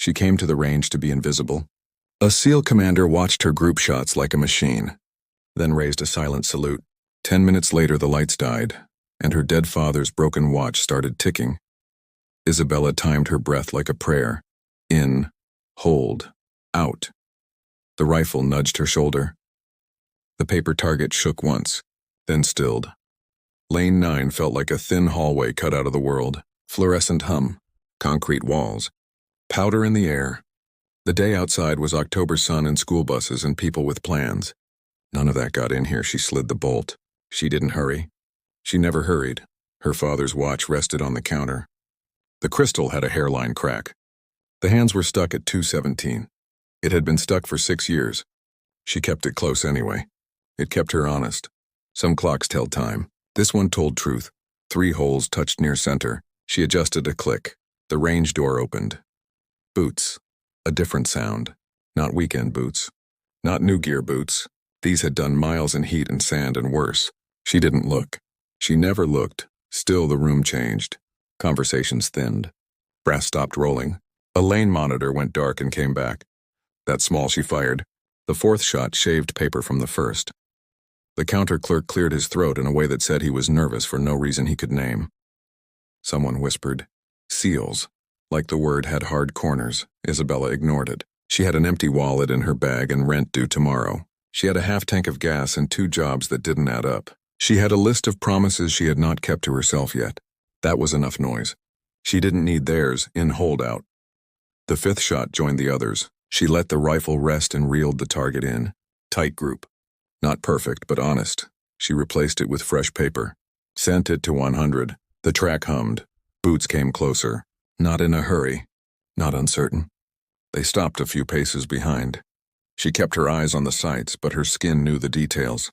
She came to the range to be invisible. A SEAL commander watched her group shots like a machine, then raised a silent salute. 10 minutes later, the lights died, and her dead father's broken watch started ticking. Isabella timed her breath like a prayer. In, hold, out. The rifle nudged her shoulder. The paper target shook once, then stilled. Lane 9 felt like a thin hallway cut out of the world. Fluorescent hum, concrete walls, powder in the air. The day outside was October sun and school buses and people with plans. None of that got in here. She slid the bolt. She didn't hurry. She never hurried. Her father's watch rested on the counter. The crystal had a hairline crack. The hands were stuck at 2:17. It had been stuck for 6 years. She kept it close anyway. It kept her honest. Some clocks tell time. This one told truth. 3 holes touched near center. She adjusted a click. The range door opened. Boots. A different sound. Not weekend boots. Not new gear boots. These had done miles in heat and sand and worse. She didn't look. She never looked. Still the room changed. Conversations thinned. Brass stopped rolling. A lane monitor went dark and came back. That small she fired. The 4th shot shaved paper from the first. The counter clerk cleared his throat in a way that said he was nervous for no reason he could name. Someone whispered, "Seals." Like the word had hard corners, Isabella ignored it. She had an empty wallet in her bag and rent due tomorrow. She had a half tank of gas and 2 jobs that didn't add up. She had a list of promises she had not kept to herself yet. That was enough noise. She didn't need theirs in holdout. The 5th shot joined the others. She let the rifle rest and reeled the target in. Tight group. Not perfect, but honest. She replaced it with fresh paper. Sent it to 100. The track hummed. Boots came closer. Not in a hurry. Not uncertain. They stopped a few paces behind. She kept her eyes on the sights, but her skin knew the details.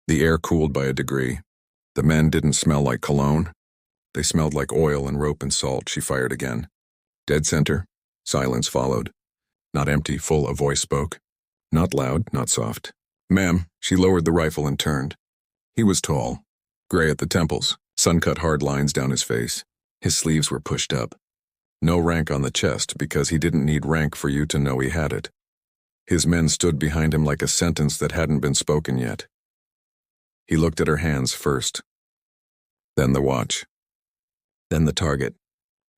The air cooled by a degree. The men didn't smell like cologne. They smelled like oil and rope and salt. She fired again. Dead center. Silence followed. Not empty, full, a voice spoke. Not loud, not soft. "Ma'am." She lowered the rifle and turned. He was tall. Gray at the temples. Sun cut hard lines down his face. His sleeves were pushed up. No rank on the chest, because he didn't need rank for you to know he had it. His men stood behind him like a sentence that hadn't been spoken yet. He looked at her hands first. Then the watch. Then the target.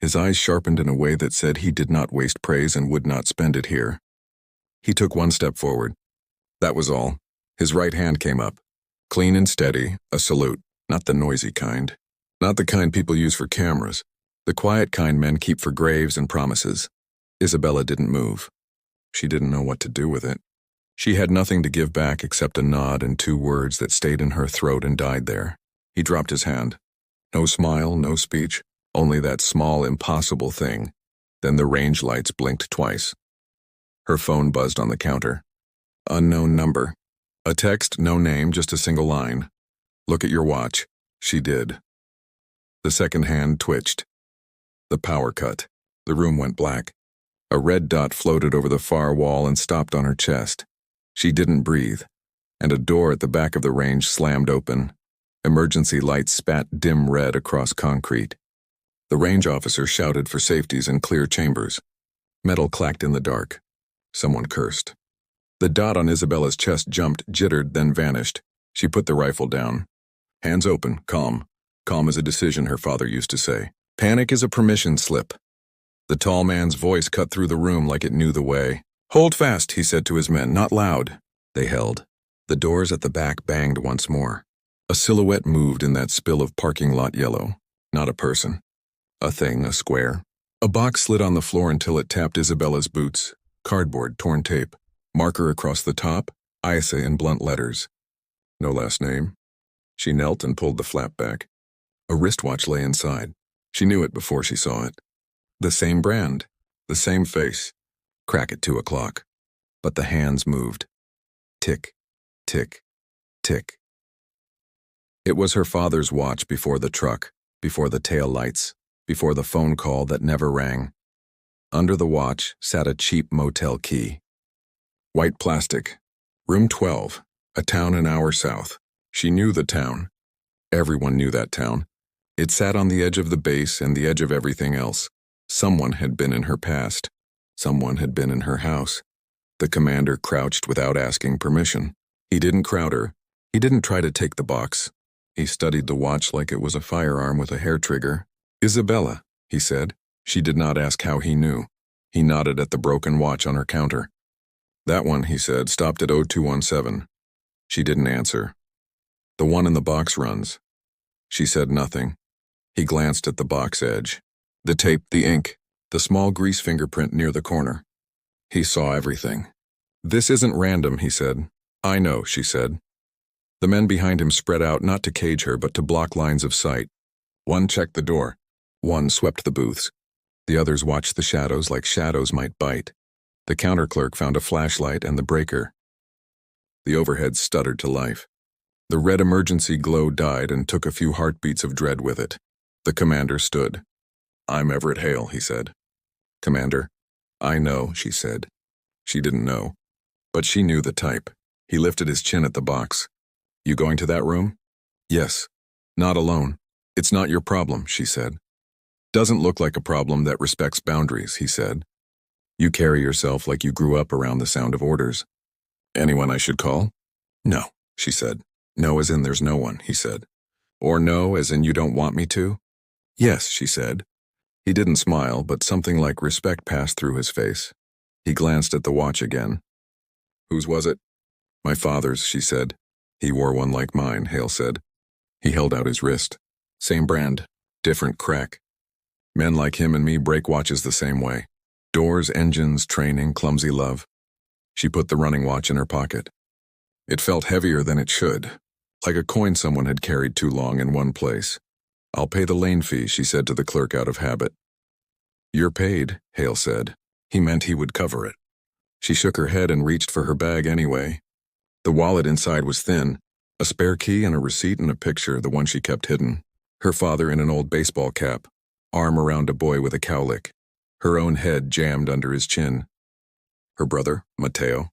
His eyes sharpened in a way that said he did not waste praise and would not spend it here. He took 1 step forward. That was all. His right hand came up. Clean and steady, a salute. Not the noisy kind. Not the kind people use for cameras. The quiet kind men keep for graves and promises. Isabella didn't move. She didn't know what to do with it. She had nothing to give back except a nod and 2 words that stayed in her throat and died there. He dropped his hand. No smile, no speech, only that small, impossible thing. Then the range lights blinked twice. Her phone buzzed on the counter. Unknown number. A text, no name, just a single line. "Look at your watch." She did. The second hand twitched. The power cut. The room went black. A red dot floated over the far wall and stopped on her chest. She didn't breathe, and a door at the back of the range slammed open. Emergency lights spat dim red across concrete. The range officer shouted for safeties and clear chambers. Metal clacked in the dark. Someone cursed. The dot on Isabella's chest jumped, jittered, then vanished. She put the rifle down. Hands open, calm. Calm is a decision, her father used to say. Panic is a permission slip. The tall man's voice cut through the room like it knew the way. "Hold fast," he said to his men, not loud. They held. The doors at the back banged once more. A silhouette moved in that spill of parking lot yellow. Not a person. A thing, a square. A box slid on the floor until it tapped Isabella's boots. Cardboard, torn tape. Marker across the top, Isa in blunt letters. No last name. She knelt and pulled the flap back. A wristwatch lay inside. She knew it before she saw it. The same brand, the same face. Crack at 2 o'clock. But the hands moved. Tick, tick, tick. It was her father's watch before the truck, before the tail lights, before the phone call that never rang. Under the watch sat a cheap motel key. White plastic. Room 12, a town an hour south. She knew the town. Everyone knew that town. It sat on the edge of the base and the edge of everything else. Someone had been in her past. Someone had been in her house. The commander crouched without asking permission. He didn't crowd her. He didn't try to take the box. He studied the watch like it was a firearm with a hair trigger. "Isabella," he said. She did not ask how he knew. He nodded at the broken watch on her counter. "That one," he said, "stopped at 0217. She didn't answer. "The one in the box runs." She said nothing. He glanced at the box edge. The tape, the ink, the small grease fingerprint near the corner. He saw everything. "This isn't random," he said. "I know," she said. The men behind him spread out not to cage her but to block lines of sight. One checked the door. One swept the booths. The others watched the shadows like shadows might bite. The counter clerk found a flashlight and the breaker. The overhead stuttered to life. The red emergency glow died and took a few heartbeats of dread with it. The commander stood. "I'm Everett Hale," he said. "Commander." "I know," she said. She didn't know. But she knew the type. He lifted his chin at the box. "You going to that room?" "Yes." "Not alone. It's not your problem," she said. "Doesn't look like a problem that respects boundaries," he said. "You carry yourself like you grew up around the sound of orders." "Anyone I should call?" "No," she said. "No as in there's no one," he said. "Or no as in you don't want me to?" "Yes," she said. He didn't smile, but something like respect passed through his face. He glanced at the watch again. "Whose was it?" "My father's," she said. "He wore one like mine," Hale said. He held out his wrist. "Same brand, different crack. Men like him and me break watches the same way. Doors, engines, training, clumsy love." She put the running watch in her pocket. It felt heavier than it should, like a coin someone had carried too long in one place. "I'll pay the lane fee," she said to the clerk out of habit. "You're paid," Hale said. He meant he would cover it. She shook her head and reached for her bag anyway. The wallet inside was thin, a spare key and a receipt and a picture, the one she kept hidden. Her father in an old baseball cap, arm around a boy with a cowlick. Her own head jammed under his chin. Her brother, Matteo,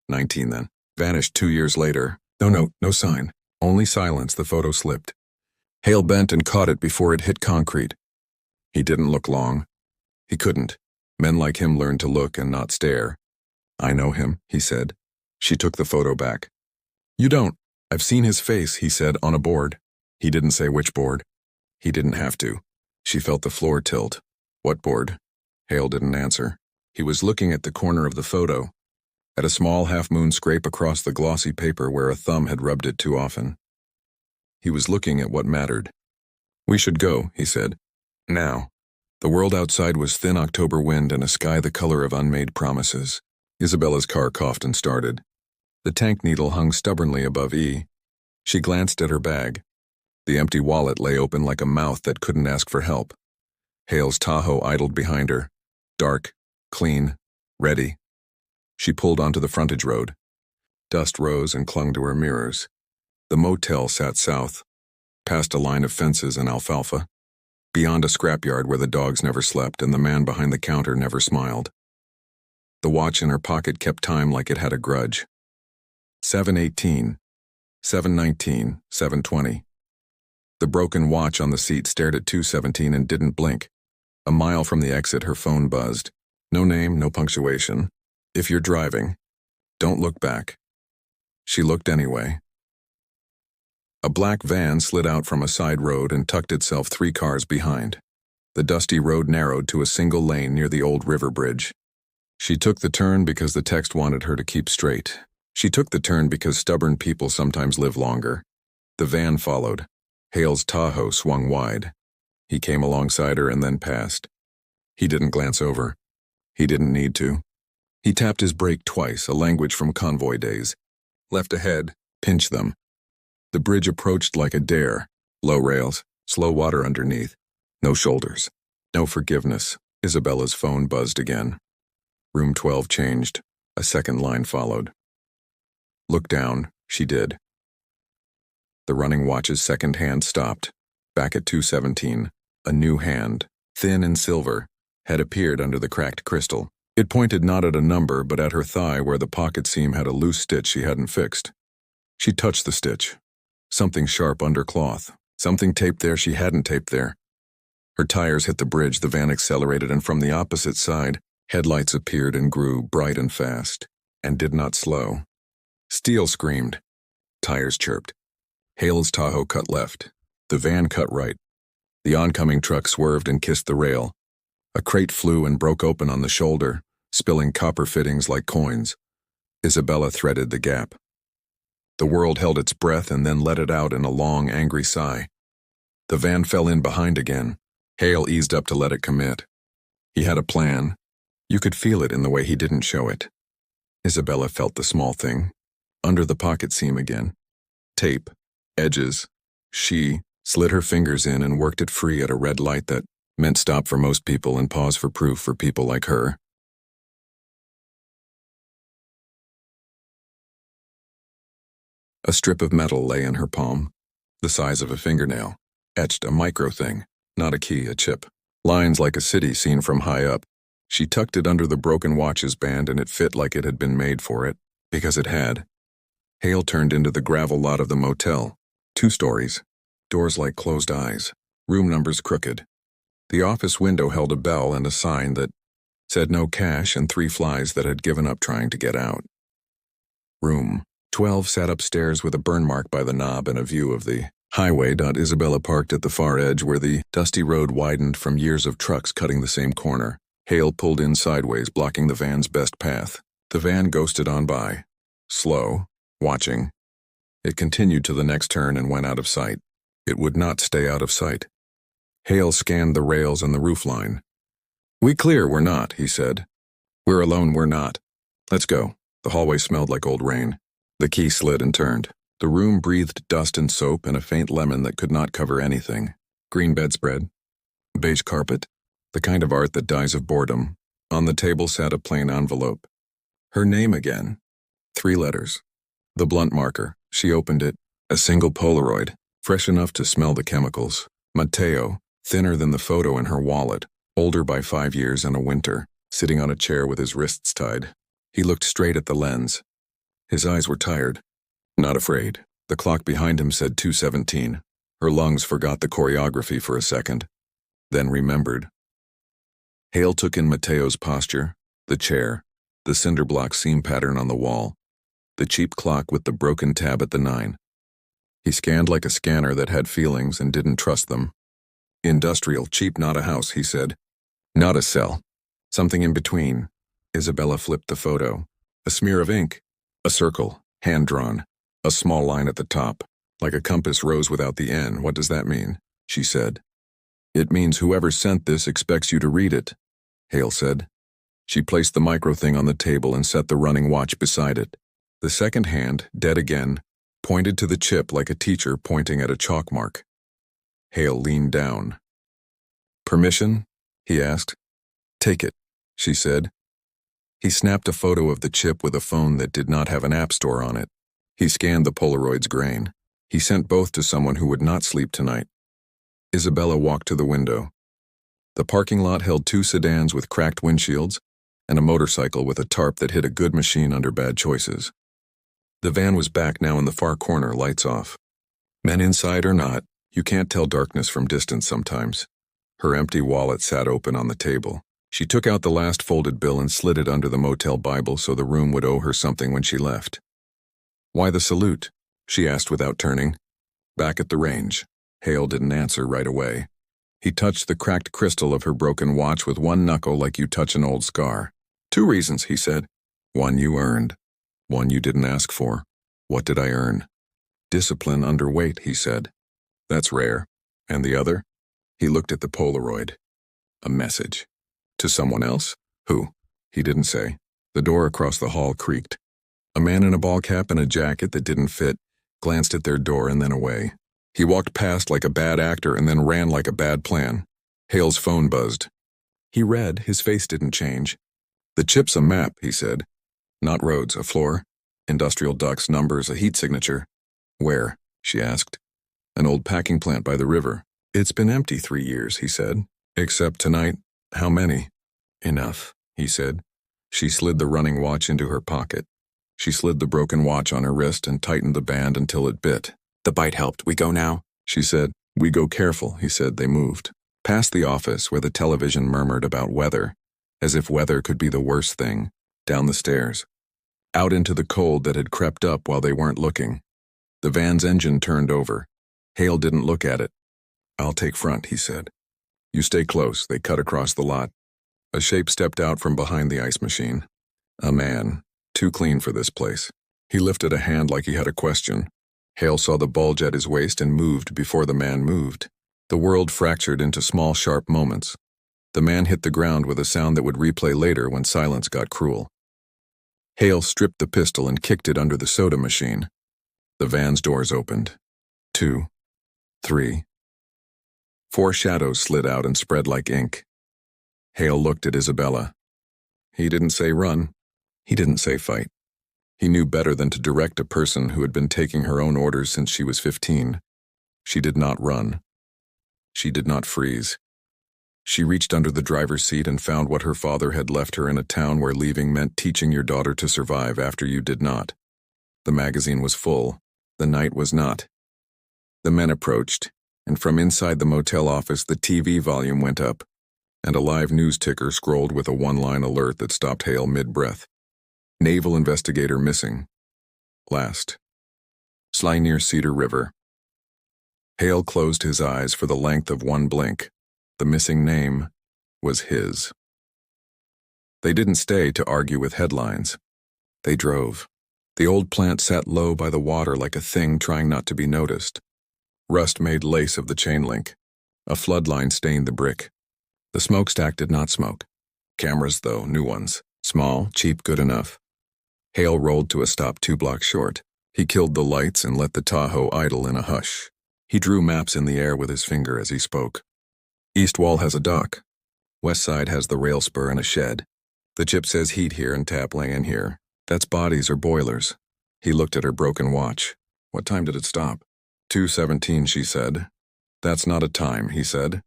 19 then, vanished 2 years later. No note, no sign, only silence. The photo slipped. Hale bent and caught it before it hit concrete. He didn't look long. He couldn't. Men like him learned to look and not stare. "I know him," he said. She took the photo back. "You don't. I've seen his face," he said, "on a board." He didn't say which board. He didn't have to. She felt the floor tilt. "What board?" Hale didn't answer. He was looking at the corner of the photo, at a small half-moon scrape across the glossy paper where a thumb had rubbed it too often. He was looking at what mattered. "We should go," he said. "Now." The world outside was thin October wind and a sky the color of unmade promises. Isabella's car coughed and started. The tank needle hung stubbornly above E. She glanced at her bag. The empty wallet lay open like a mouth that couldn't ask for help. Hale's Tahoe idled behind her, dark, clean, ready. She pulled onto the frontage road. Dust rose and clung to her mirrors. The motel sat south, past a line of fences and alfalfa, beyond a scrapyard where the dogs never slept and the man behind the counter never smiled. The watch in her pocket kept time like it had a grudge. 7:18, 7:19, 7:20. The broken watch on the seat stared at 2:17 and didn't blink. A mile from the exit, her phone buzzed. No name, no punctuation. "If you're driving, don't look back." She looked anyway. A black van slid out from a side road and tucked itself 3 cars behind. The dusty road narrowed to a single lane near the old river bridge. She took the turn because the text wanted her to keep straight. She took the turn because stubborn people sometimes live longer. The van followed. Hale's Tahoe swung wide. He came alongside her and then passed. He didn't glance over. He didn't need to. He tapped his brake twice, a language from convoy days. Left ahead, pinched them. The bridge approached like a dare. Low rails, slow water underneath. No shoulders. No forgiveness. Isabella's phone buzzed again. Room 12 changed. A second line followed. Look down, she did. The running watch's second hand stopped. Back at 2:17, a new hand, thin and silver, had appeared under the cracked crystal. It pointed not at a number, but at her thigh where the pocket seam had a loose stitch she hadn't fixed. She touched the stitch. Something sharp under cloth. Something taped there she hadn't taped there. Her tires hit the bridge, the van accelerated, and from the opposite side, Headlights appeared and grew bright and fast, and did not slow. Steel screamed. Tires chirped. Hale's Tahoe cut left. The van cut right. The oncoming truck swerved and kissed the rail. A crate flew and broke open on the shoulder, spilling copper fittings like coins. Isabella threaded the gap. The world held its breath and then let it out in a long, angry sigh. The van fell in behind again. Hale eased up to let it commit. He had a plan. You could feel it in the way he didn't show it. Isabella felt the small thing. Under the pocket seam again. Tape. Edges. She slid her fingers in and worked it free at a red light that meant stop for most people and pause for proof for people like her. A strip of metal lay in her palm, the size of a fingernail, etched a micro thing, not a key, a chip. Lines like a city seen from high up. She tucked it under the broken watch's band and it fit like it had been made for it, because it had. Hale turned into the gravel lot of the motel. 2 stories. Doors like closed eyes. Room numbers crooked. The office window held a bell and a sign that said no cash and 3 flies that had given up trying to get out. Room 12 sat upstairs with a burn mark by the knob and a view of the highway. Isabella parked at the far edge where the dusty road widened from years of trucks cutting the same corner. Hale pulled in sideways, blocking the van's best path. The van ghosted on by. Slow, watching. It continued to the next turn and went out of sight. It would not stay out of sight. Hale scanned the rails and the roofline. "We clear, we're not," he said. "We're alone, we're not. Let's go." The hallway smelled like old rain. The key slid and turned. The room breathed dust and soap and a faint lemon that could not cover anything. Green bedspread. Beige carpet. The kind of art that dies of boredom. On the table sat a plain envelope. Her name again. 3 letters. The blunt marker. She opened it. A single Polaroid. Fresh enough to smell the chemicals. Matteo, thinner than the photo in her wallet. Older by 5 years and a winter. Sitting on a chair with his wrists tied. He looked straight at the lens. His eyes were tired. Not afraid. The clock behind him said 2:17. Her lungs forgot the choreography for a second. Then remembered. Hale took in Matteo's posture, the chair, the cinder block seam pattern on the wall, the cheap clock with the broken tab at the 9. He scanned like a scanner that had feelings and didn't trust them. Industrial, cheap, not a house, he said. Not a cell. Something in between. Isabella flipped the photo. A smear of ink. A circle, hand-drawn. A small line at the top, like a compass rose without the N. "What does that mean?" she said. "It means whoever sent this expects you to read it," Hale said. She placed the micro thing on the table and set the running watch beside it. The second hand, dead again, pointed to the chip like a teacher pointing at a chalk mark. Hale leaned down. "Permission?" he asked. "Take it," she said. He snapped a photo of the chip with a phone that did not have an app store on it. He scanned the Polaroid's grain. He sent both to someone who would not sleep tonight. Isabella walked to the window. The parking lot held 2 sedans with cracked windshields and a motorcycle with a tarp that hid a good machine under bad choices. The van was back now in the far corner, lights off. Men inside or not, you can't tell darkness from distance sometimes. Her empty wallet sat open on the table. She took out the last folded bill and slid it under the motel Bible so the room would owe her something when she left. "Why the salute?" she asked without turning. Back at the range. Hale didn't answer right away. He touched the cracked crystal of her broken watch with one knuckle like you touch an old scar. "2 reasons," he said. "One you earned. One you didn't ask for." "What did I earn?" "Discipline under weight," he said. "That's rare. And the other?" He looked at the Polaroid. A message. To someone else? Who? He didn't say. The door across the hall creaked. A man in a ball cap and a jacket that didn't fit glanced at their door and then away. He walked past like a bad actor and then ran like a bad plan. Hale's phone buzzed. He read, his face didn't change. "The chip's a map," he said. "Not roads, a floor. Industrial ducts, numbers, a heat signature." "Where?" she asked. "An old packing plant by the river." "It's been empty 3 years," he said. "Except tonight." "How many?" "Enough," he said. She slid the running watch into her pocket. She slid the broken watch on her wrist and tightened the band until it bit. "The bite helped. We go now?" she said. "We go careful," he said. They moved. Past the office where the television murmured about weather. as if weather could be the worst thing, down the stairs, out into the cold that had crept up while they weren't looking. The van's engine turned over. Hale didn't look at it. "I'll take front," he said. "You stay close." They cut across the lot. A shape stepped out from behind the ice machine. A man, too clean for this place. He lifted a hand like he had a question. Hale saw the bulge at his waist and moved before the man moved. The world fractured into small, sharp moments. The man hit the ground with a sound that would replay later when silence got cruel. Hale stripped the pistol and kicked it under the soda machine. The van's doors opened. 2, 3. 4 shadows slid out and spread like ink. Hale looked at Isabella. He didn't say run. He didn't say fight. He knew better than to direct a person who had been taking her own orders since she was 15. She did not run. She did not freeze. She reached under the driver's seat and found what her father had left her in a town where leaving meant teaching your daughter to survive after you did not. The magazine was full. The night was not. The men approached, and from inside the motel office the TV volume went up, and a live news ticker scrolled with a one-line alert that stopped Hale mid-breath. Naval investigator missing. Last. Sly near Cedar River. Hale closed his eyes for the length of one blink. The missing name was his. They didn't stay to argue with headlines. They drove. The old plant sat low by the water like a thing trying not to be noticed. Rust made lace of the chain link. A flood line stained the brick. The smokestack did not smoke. Cameras, though, new ones. Small, cheap, good enough. Hale rolled to a stop 2 blocks short. He killed the lights and let the Tahoe idle in a hush. He drew maps in the air with his finger as he spoke. East wall has a dock. West side has the rail spur and a shed. The chip says heat here and tap laying here. That's bodies or boilers. He looked at her broken watch. What time did it stop? 2:17, she said. That's not a time, he said.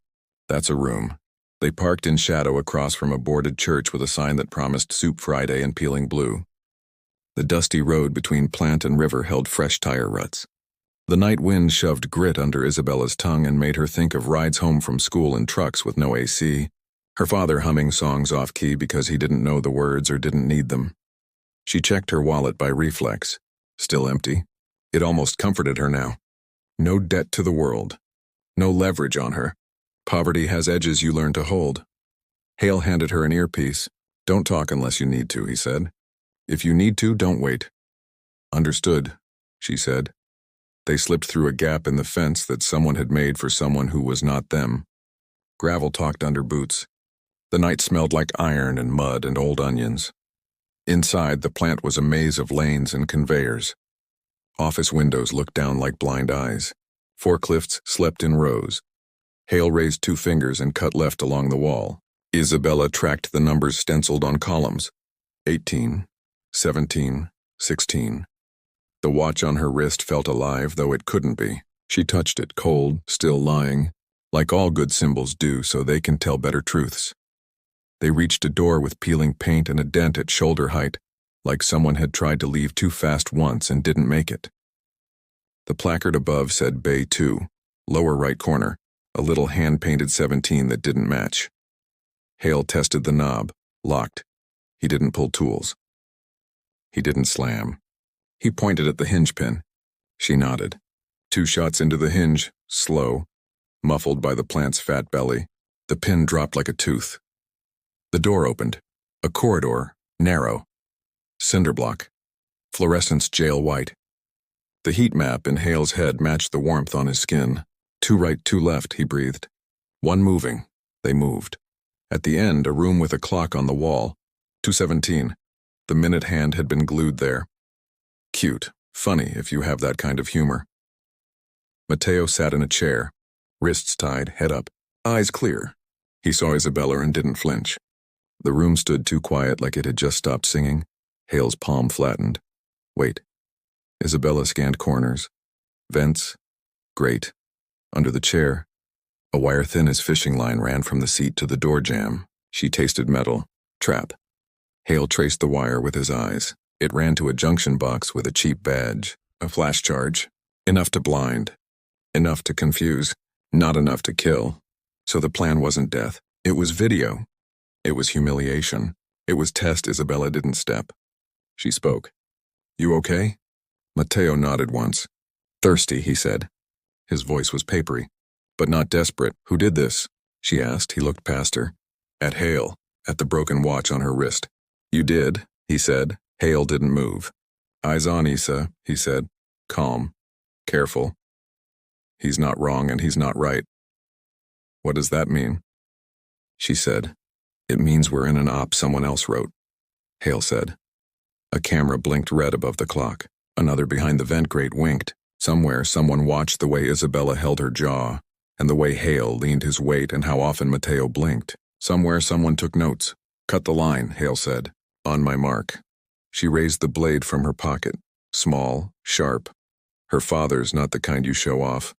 That's a room. They parked in shadow across from a boarded church with a sign that promised Soup Friday and Peeling Blue. The dusty road between plant and river held fresh tire ruts. The night wind shoved grit under Isabella's tongue and made her think of rides home from school in trucks with no AC, her father humming songs off-key because he didn't know the words or didn't need them. She checked her wallet by reflex. Still empty. It almost comforted her now. No debt to the world. No leverage on her. Poverty has edges you learn to hold. Hale handed her an earpiece. Don't talk unless you need to, he said. If you need to, don't wait. Understood, she said. They slipped through a gap in the fence that someone had made for someone who was not them. Gravel talked under boots. The night smelled like iron and mud and old onions. Inside, the plant was a maze of lanes and conveyors. Office windows looked down like blind eyes. Forklifts slept in rows. Hale raised 2 fingers and cut left along the wall. Isabella tracked the numbers stenciled on columns. 18, 17, 16. The watch on her wrist felt alive, though it couldn't be. She touched it, cold, still lying, like all good symbols do so they can tell better truths. They reached a door with peeling paint and a dent at shoulder height, like someone had tried to leave too fast once and didn't make it. The placard above said Bay 2, lower right corner, a little hand-painted 17 that didn't match. Hale tested the knob, locked. He didn't pull tools. He didn't slam. He pointed at the hinge pin. She nodded. 2 shots into the hinge, slow, muffled by the plant's fat belly. The pin dropped like a tooth. The door opened. A corridor, narrow. Cinder block. Fluorescence jail white. The heat map in Hale's head matched the warmth on his skin. 2 right, 2 left, he breathed. 1 moving. They moved. At the end, a room with a clock on the wall. 2:17. The minute hand had been glued there. Cute. Funny if you have that kind of humor. Mateo sat in a chair, wrists tied, head up, eyes clear. He saw Isabella and didn't flinch. The room stood too quiet like it had just stopped singing. Hale's palm flattened. Wait. Isabella scanned corners. Vents. Grate. Under the chair. A wire thin as fishing line ran from the seat to the door jamb. She tasted metal. Trap. Hale traced the wire with his eyes. It ran to a junction box with a cheap badge. A flash charge. Enough to blind. Enough to confuse. Not enough to kill. So the plan wasn't death. It was video. It was humiliation. It was test Isabella didn't step. She spoke. You okay? Matteo nodded once. Thirsty, he said. His voice was papery, but not desperate. Who did this? She asked. He looked past her. At Hale, at the broken watch on her wrist. You did, he said. Hale didn't move. Eyes on Isa, he said. Calm. Careful. He's not wrong and he's not right. What does that mean? She said. It means we're in an op someone else wrote. Hale said. A camera blinked red above the clock. Another behind the vent grate winked. Somewhere someone watched the way Isabella held her jaw, and the way Hale leaned his weight and how often Matteo blinked. Somewhere someone took notes. Cut the line, Hale said. On my mark. She raised the blade from her pocket. Small, sharp. Her father's, not the kind you show off.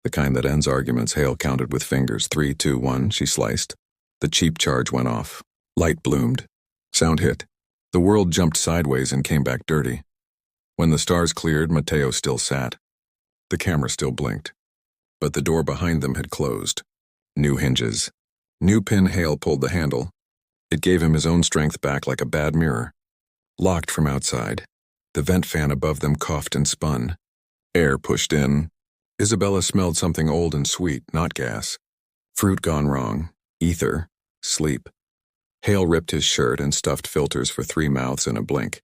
The kind that ends arguments. Hale counted with fingers. 3, 2, 1, she sliced. The cheap charge went off. Light bloomed. Sound hit. The world jumped sideways and came back dirty. When the stars cleared, Matteo still sat. The camera still blinked. But the door behind them had closed. New hinges. New pin. Hale pulled the handle. It gave him his own strength back like a bad mirror. Locked from outside. The vent fan above them coughed and spun. Air pushed in. Isabella smelled something old and sweet, not gas. Fruit gone wrong. Ether. Sleep. Hale ripped his shirt and stuffed filters for 3 mouths in a blink.